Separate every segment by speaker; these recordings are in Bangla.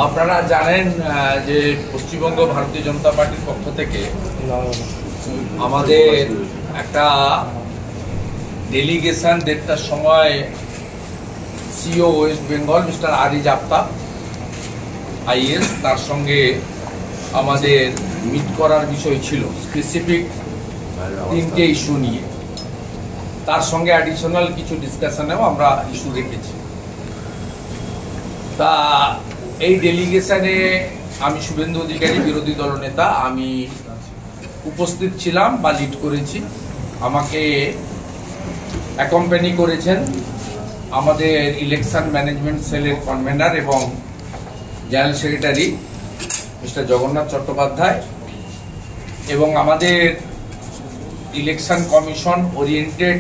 Speaker 1: আপনারা জানেন যে পশ্চিমবঙ্গ ভারতীয় জনতা পার্টির পক্ষ থেকে আমাদের একটা ডেলিগেশন 1:30টার সময় CEO West Bengal mister Ariz Aftab IAS তার সঙ্গে আমাদের মিট করার বিষয় ছিল স্পেসিফিক 3টে ইস্যু নিয়ে। তার সঙ্গে অ্যাডিশনাল কিছু ডিসকাশনেও আমরা ইস্যু রেখেছি। তা এই ডেলিগেশনে আমি শুভেন্দু অধিকারী বিরোধী দলনেতা আমি উপস্থিত ছিলাম বা লিড করেছি। আমাকে অ্যাকম্পানি করেছেন আমাদের ইলেকশন ম্যানেজমেন্ট সেলের কনভেনার এবং general secretary mister Jagannath Chattopadhyay এবং আমাদের ইলেকশন কমিশন ওরিয়েন্টেড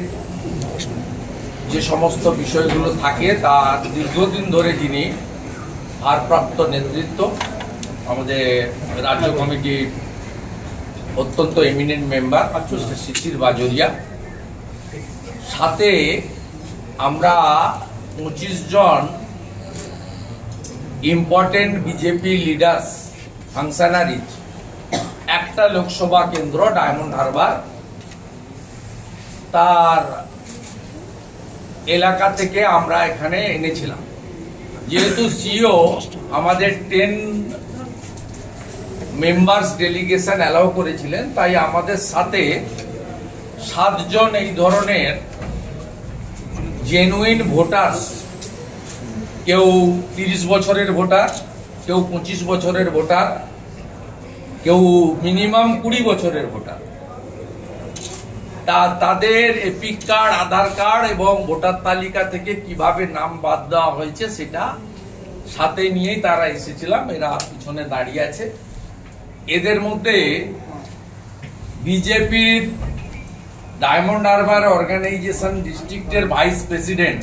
Speaker 1: যে সমস্ত বিষয়গুলো থাকে তার দীর্ঘদিন ধরে যিনি ভারপ্রাপ্ত নেতৃত্ব আমাদের রাজ্য কমিটির অত্যন্ত এমিনেন্ট মেম্বার মিস্টার শিশির বাজোরিয়া, সাথে আমরা 25 জন ইম্পর্টেন্ট বিজেপি লিডার্স ফাংশনারিজ একটা লোকসভা কেন্দ্র ডায়মন্ড হারবার তার এলাকা থেকে আমরা এখানে এনেছিলাম। যেহেতু সিও আমাদের 10 মেম্বার্স ডেলিগেশন অ্যালাউ করেছিলেন, তাই আমাদের সাথে 7 জন এই ধরনের জেনুইন ভোটার্স, কেউ 30 বছরের ভোটার, কেউ 25 বছরের ভোটার, কেউ মিনিমাম 20 বছরের ভোটার, তাদের এপিক কার্ড, আধার কার্ড এবং ভোটার তালিকা থেকে কিভাবে নাম বাদ দেওয়া হয়েছে সেটা সাথে নিয়েই তারা এসেছিলাম। এরা পিছনে দাঁড়িয়ে আছে। এদের মধ্যে বিজেপির ডায়মন্ড হারবার অর্গানাইজেশন ডিস্ট্রিক্টের ভাইস প্রেসিডেন্ট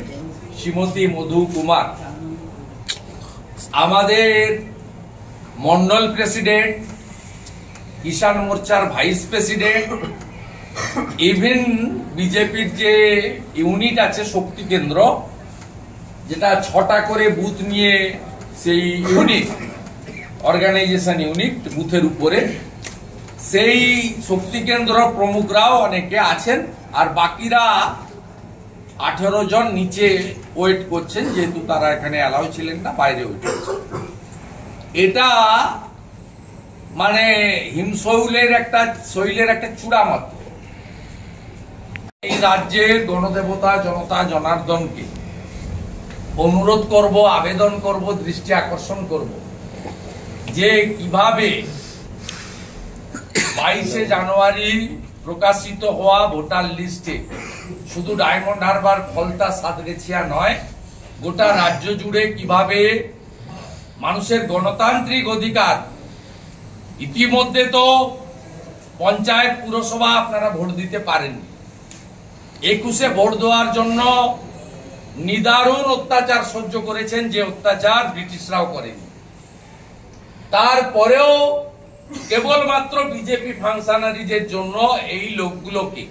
Speaker 1: শ্রীমতী মধু কুমার, আমাদের মন্ডল প্রেসিডেন্ট, কিষাণ মোর্চার ভাইস প্রেসিডেন্ট, ইভেন বিজেপির যে ইউনিট আছে শক্তি কেন্দ্র, যেটা 6টা করে বুথ নিয়ে সেই ইউনিট অর্গানাইজেশন ইউনিট বুথের উপরে, সেই শক্তি কেন্দ্র প্রমুখরাও অনেকে আছেন। আর বাকিরা 18 জন নিচে ওয়েট করছেন, যেহেতু তারা এখানে অ্যালাউ ছিলেন না, বাইরে ওয়েট করছেন। এটা মানে হিমশৈলের একটা চূড়া মাত্র। এই রাজ্যের গণদেবতা জনতা জনার্দনকে অনুরোধ করব, আবেদন করব, দৃষ্টি আকর্ষণ করব যে কিভাবে 22শে জানুয়ারি প্রকাশিত হওয়া ভোটার লিস্টে শুধু ডায়মন্ড হারবার, ফলতা, সাতগেছিয়া নয়, গোটা রাজ্য জুড়ে কিভাবে মানুষের গণতান্ত্রিক অধিকার, ইতিমধ্যে তো পঞ্চায়েত, পুরসভা আপনারা ভোট দিতে পারেননি, 21শে ভোট দেওয়ার জন্য নিদারুণ অত্যাচার সহ্য করেছেন, যে অত্যাচার ব্রিটিশরাও করেনি। তারপরেও কেবলমাত্র বিজেপি ফাংশনারিজের জন্য এই লোকগুলোকে,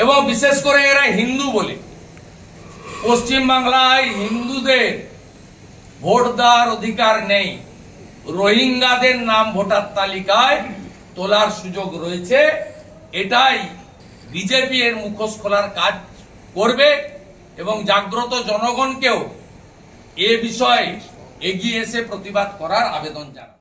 Speaker 1: এবং বিশেষ করে এরা হিন্দু বলে, পশ্চিমবাংলায় হিন্দুদের ভোট দেওয়ার অধিকার নেই, রোহিঙ্গাদের নাম ভোটার তালিকায় তোলার সুযোগ রয়েছে। এটাই বিজেপি এর মুখোশ খোলার কাজ করবে এবং জাগ্রত জনগণকেও এ বিষয়ে এগিয়ে এসে প্রতিবাদ করার আবেদন জানাবে।